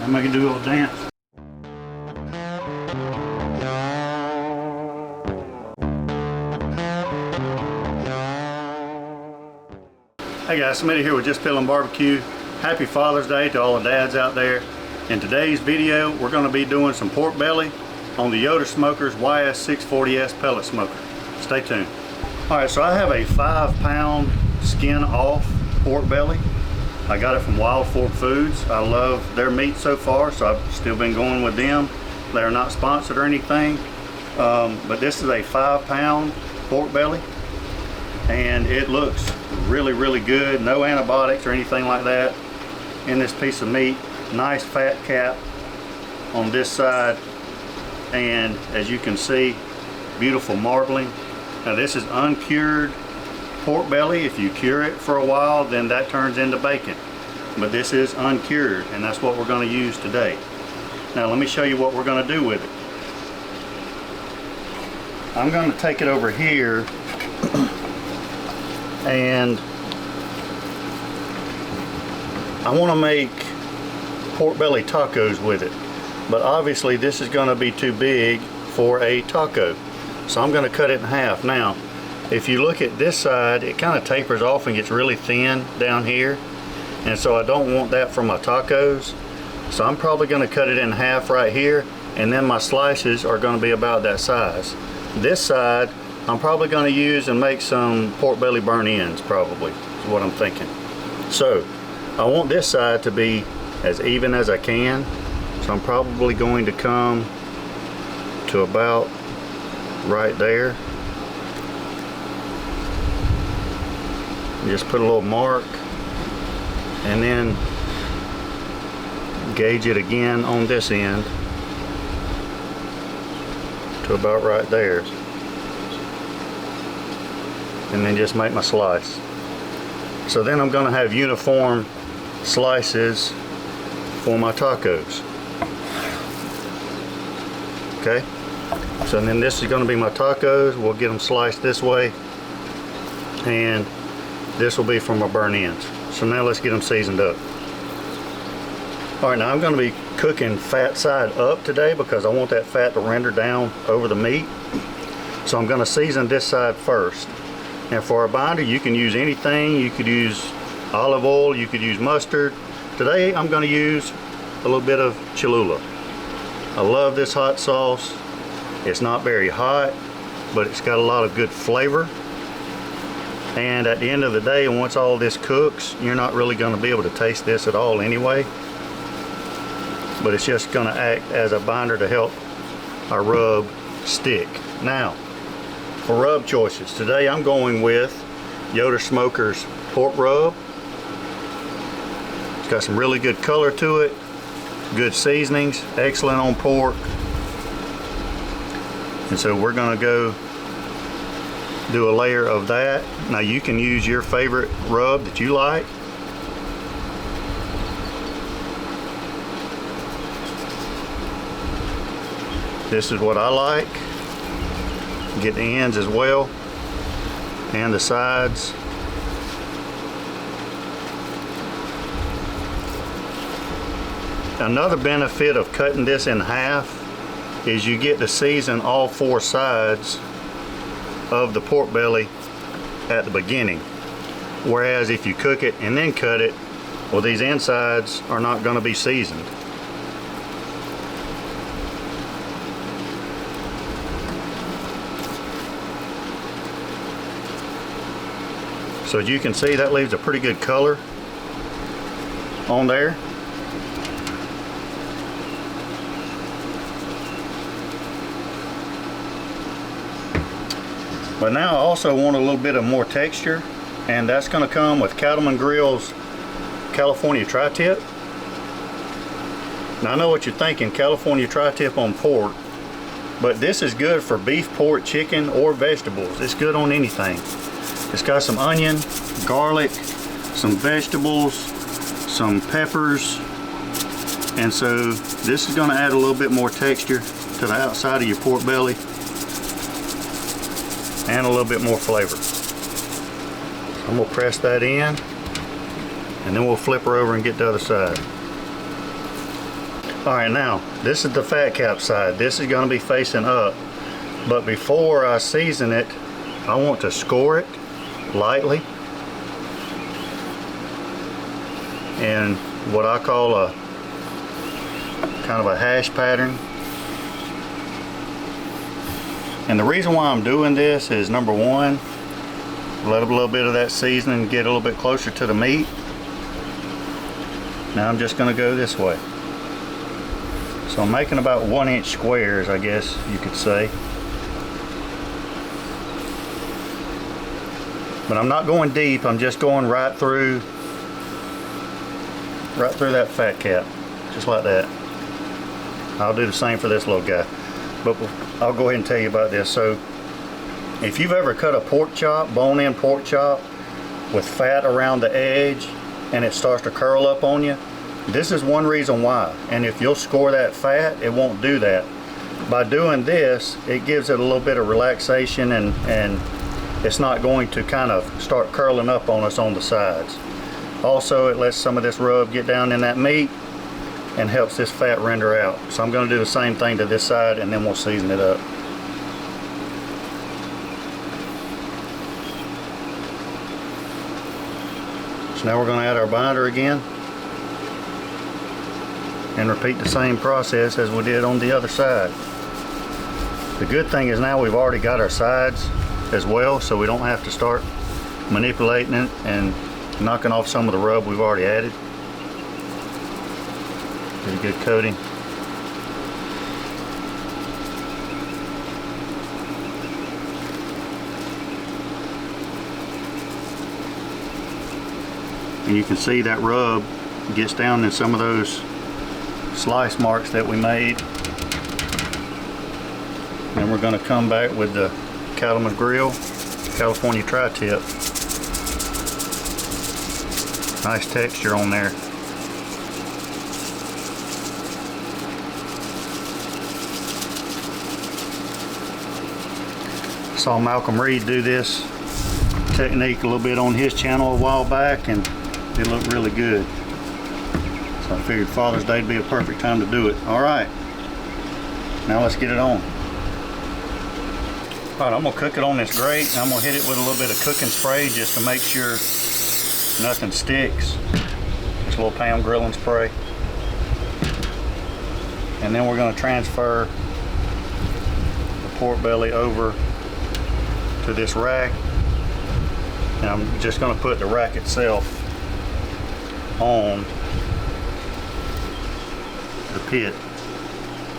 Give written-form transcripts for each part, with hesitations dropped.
I'm gonna do a little dance. Hey guys, Smitty here with Just Piddlin Barbecue. Happy Father's Day to all the dads out there. In today's video, we're going to be doing some pork belly on the Yoder Smokers YS640S pellet smoker. Stay tuned. Alright, so I have a 5-pound skin off pork belly. I got it from Wild Fork Foods. I love their meat so far, so I've still been going with them. They're not sponsored or anything, but this is a 5-pound pork belly, and it looks really good. No antibiotics or anything like that in this piece of meat. Nice fat cap on this side, and as you can see, beautiful marbling. Now this is uncured pork belly. If you cure it for a while, then that turns into bacon, but this is uncured, and that's what we're going to use today. Now let me show you what we're going to do with it. I'm going to take it over here and I want to make pork belly tacos with it, but obviously this is going to be too big for a taco, so I'm going to cut it in half. Now if you look at this side, it kind of tapers off and gets really thin down here, and so I don't want that for my tacos, so I'm probably going to cut it in half right here, and then my slices are going to be about that size. This side I'm probably going to use and make some pork belly burn ends, probably is what I'm thinking. So I want this side to be as even as I can, so I'm probably going to come to about right there. Just put a little mark and then gauge it again on this end to about right there, and then just make my slice. So then I'm going to have uniform slices for my tacos. Okay, so then this is going to be my tacos. We'll get them sliced this way, and this will be for my burn ends. So now let's get them seasoned up. Alright, now I'm going to be cooking fat side up today because I want that fat to render down over the meat. So I'm going to season this side first. And for a binder, you can use anything. You could use olive oil, you could use mustard. Today I'm going to use a little bit of Cholula. I love this hot sauce. It's not very hot, but it's got a lot of good flavor. And at the end of the day, once all this cooks, you're not really going to be able to taste this at all anyway. But it's just going to act as a binder to help our rub stick. Now, for rub choices, today I'm going with Yoder Smokers pork rub. It's got some really good color to it, good seasonings, excellent on pork. And so we're going to go do a layer of that. Now you can use your favorite rub that you like. This is what I like. Get the ends as well and the sides. Another benefit of cutting this in half is you get to season all 4 sides of the pork belly at the beginning, whereas if you cook it and then cut it, well, these insides are not going to be seasoned. So as you can see, that leaves a pretty good color on there. But now I also want a little bit of more texture, and that's going to come with Cattleman Grill's California Tri-Tip. Now I know what you're thinking, California Tri-Tip on pork, but this is good for beef, pork, chicken, or vegetables. It's good on anything. It's got some onion, garlic, some vegetables, some peppers, and so this is going to add a little bit more texture to the outside of your pork belly and a little bit more flavor. I'm going to press that in, and then we'll flip her over and get the other side. All right, now this is the fat cap side. This is going to be facing up, but before I season it, I want to score it lightly in what I call a kind of a hash pattern. And the reason why I'm doing this is, number one, let a little bit of that seasoning get a little bit closer to the meat. Now I'm just going to go this way. So I'm making about 1-inch squares, I guess you could say. But I'm not going deep, I'm just going right through that fat cap, just like that. I'll do the same for this little guy. But I'll go ahead and tell you about this. So if you've ever cut a pork chop, bone-in pork chop, with fat around the edge and it starts to curl up on you, this is one reason why. And if you'll score that fat, it won't do that. By doing this, it gives it a little bit of relaxation, and it's not going to kind of start curling up on us on the sides. Also, it lets some of this rub get down in that meat and helps this fat render out. So I'm going to do the same thing to this side, and then we'll season it up. So now we're going to add our binder again and repeat the same process as we did on the other side. The good thing is now we've already got our sides as well, so we don't have to start manipulating it and knocking off some of the rub we've already added. Get a good coating. And you can see that rub gets down in some of those slice marks that we made. And we're going to come back with the Cattleman's Grill California tri-tip. Nice texture on there. Saw Malcolm Reed do this technique a little bit on his channel a while back, and it looked really good. So I figured Father's Day would be a perfect time to do it. All right, now let's get it on. All right, I'm gonna cook it on this grate, and I'm gonna hit it with a little bit of cooking spray just to make sure nothing sticks. Just a little Pam grilling spray. And then we're gonna transfer the pork belly over to this rack. And I'm just going to put the rack itself on the pit.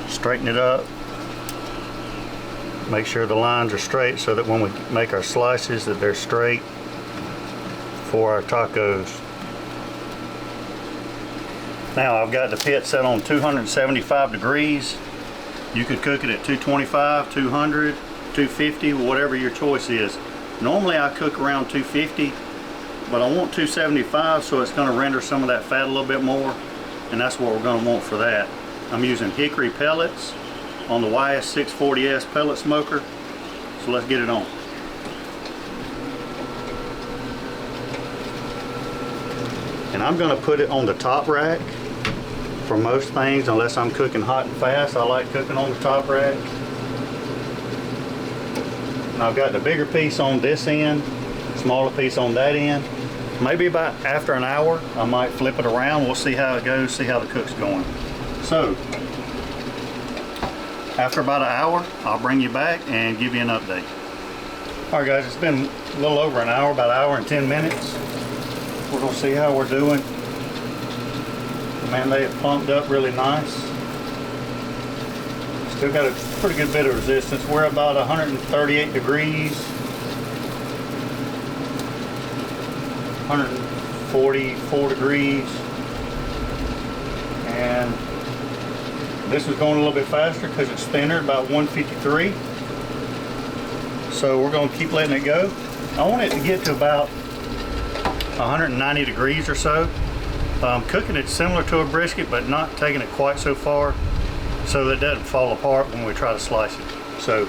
Straighten it up. Make sure the lines are straight so that when we make our slices that they're straight for our tacos. Now I've got the pit set on 275 degrees. You could cook it at 225, 200, 250, whatever your choice is. Normally I cook around 250, but I want 275, so it's going to render some of that fat a little bit more, and that's what we're going to want for that. I'm using hickory pellets on the YS640S pellet smoker, so let's get it on. And I'm going to put it on the top rack for most things, unless I'm cooking hot and fast. I like cooking on the top rack. And I've got the bigger piece on this end, smaller piece on that end. Maybe about after an hour, I might flip it around. We'll see how it goes, see how the cook's going. So, after about an hour, I'll bring you back and give you an update. All right guys, it's been a little over an hour, about an hour and 10 minutes. We're gonna see how we're doing. Man, they have plumped up really nice. Still got a pretty good bit of resistance. We're about 138 degrees, 144 degrees, and this is going a little bit faster because it's thinner, about 153. So we're going to keep letting it go. I want it to get to about 190 degrees or so. Cooking it similar to a brisket, but not taking it quite so far, so that it doesn't fall apart when we try to slice it. So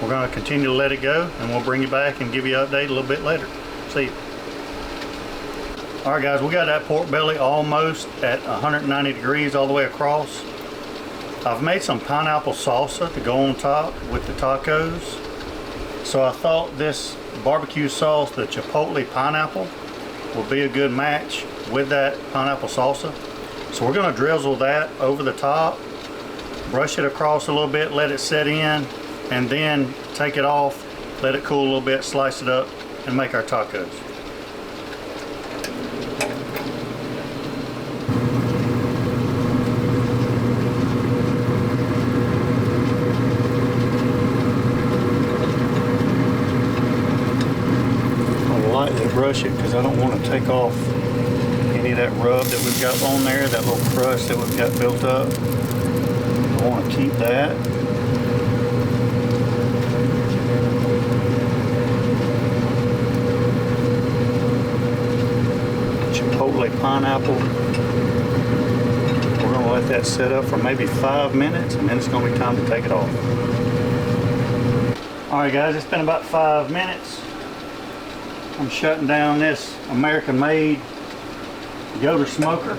we're going to continue to let it go, and we'll bring you back and give you an update a little bit later. See you. Alright guys, we got that pork belly almost at 190 degrees all the way across. I've made some pineapple salsa to go on top with the tacos. So I thought this barbecue sauce, the chipotle pineapple, will be a good match with that pineapple salsa. So we're going to drizzle that over the top, brush it across a little bit, let it set in, and then take it off, let it cool a little bit, slice it up, and make our tacos. I'll lightly brush it because I don't want to take off any of that rub that we've got on there, that little crust that we've got built up. I want to keep that. Chipotle pineapple. We're going to let that sit up for maybe 5 minutes, and then it's going to be time to take it off. Alright guys, it's been about 5 minutes. I'm shutting down this American-made Yoder smoker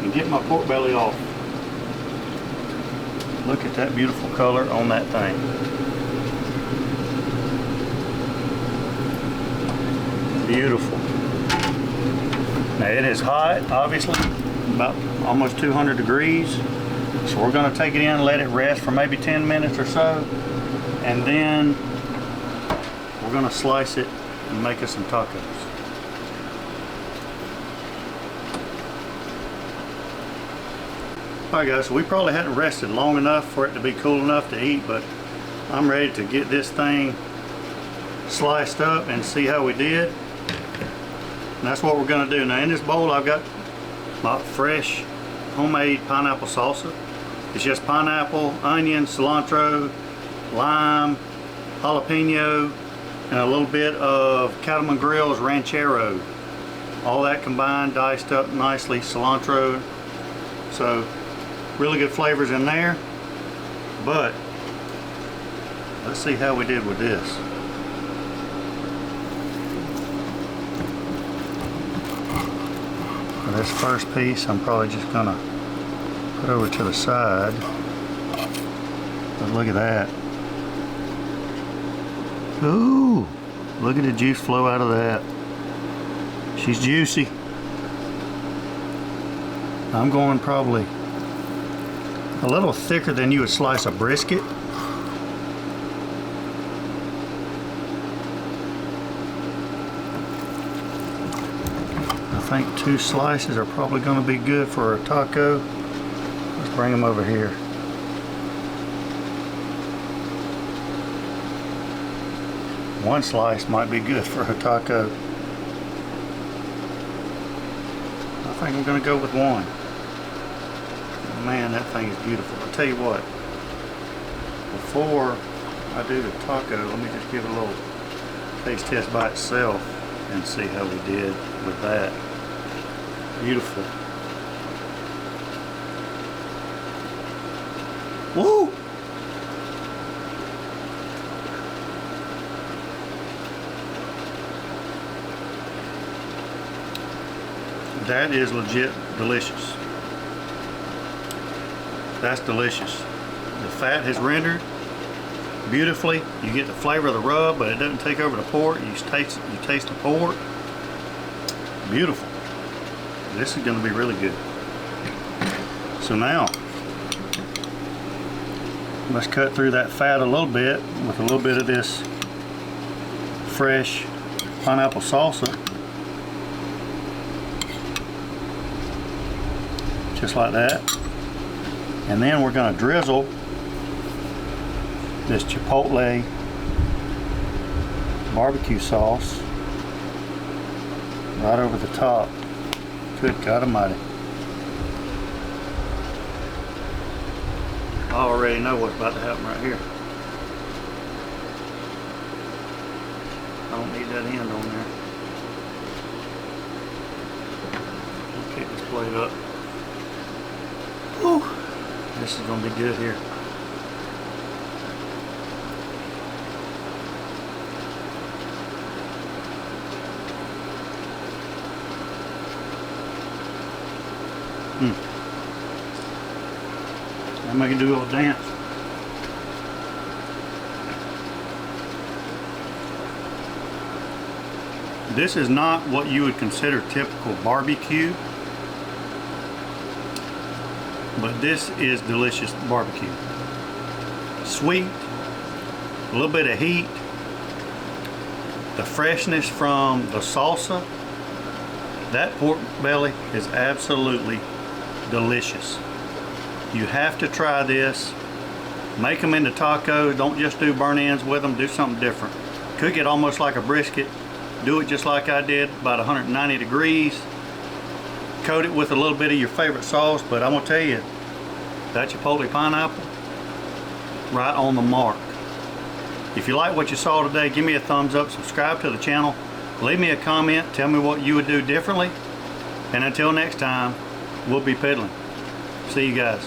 and get my pork belly off. Look at that beautiful color on that thing. Beautiful. Now it is hot, obviously, about almost 200 degrees. So we're going to take it in and let it rest for maybe 10 minutes or so. And then we're going to slice it and make us some tacos. Alright guys, so we probably hadn't rested long enough for it to be cool enough to eat, but I'm ready to get this thing sliced up and see how we did. And that's what we're going to do. Now in this bowl I've got my fresh homemade pineapple salsa. It's just pineapple, onion, cilantro, lime, jalapeno, and a little bit of Cattleman Grill's ranchero. All that combined, diced up nicely, cilantro. So really good flavors in there. But let's see how we did with this. For this first piece, I'm probably just gonna put over to the side. But look at that. Ooh, look at the juice flow out of that. She's juicy. I'm going probably a little thicker than you would slice a brisket. I think 2 slices are probably going to be good for a taco. Let's bring them over here. One slice might be good for a taco. I think I'm going to go with 1. Man, that thing is beautiful. I'll tell you what, before I do the taco, let me just give it a little taste test by itself and see how we did with that. Beautiful. Woo! That is legit delicious. That's delicious. The fat has rendered beautifully. You get the flavor of the rub, but it doesn't take over the pork. You taste the pork. Beautiful. This is going to be really good. So now, let's cut through that fat a little bit with a little bit of this fresh pineapple salsa. Just like that. And then we're going to drizzle this chipotle barbecue sauce right over the top. Good God Almighty. I already know what's about to happen right here. I don't need that end on there. I'll pick this plate up. Whew. This is going to be good here. I'll make it do a little dance. This is not what you would consider typical barbecue, but this is delicious barbecue. Sweet, a little bit of heat, the freshness from the salsa. That pork belly is absolutely delicious. You have to try this. Make them into tacos. Don't just do burnt ends with them. Do something different. Cook it almost like a brisket. Do it just like I did, about 190 degrees. Coat it with a little bit of your favorite sauce, but I'm gonna tell you, that Chipotle pineapple, right on the mark. If you like what you saw today, give me a thumbs up, subscribe to the channel, leave me a comment, tell me what you would do differently, and until next time, we'll be piddling. See you guys.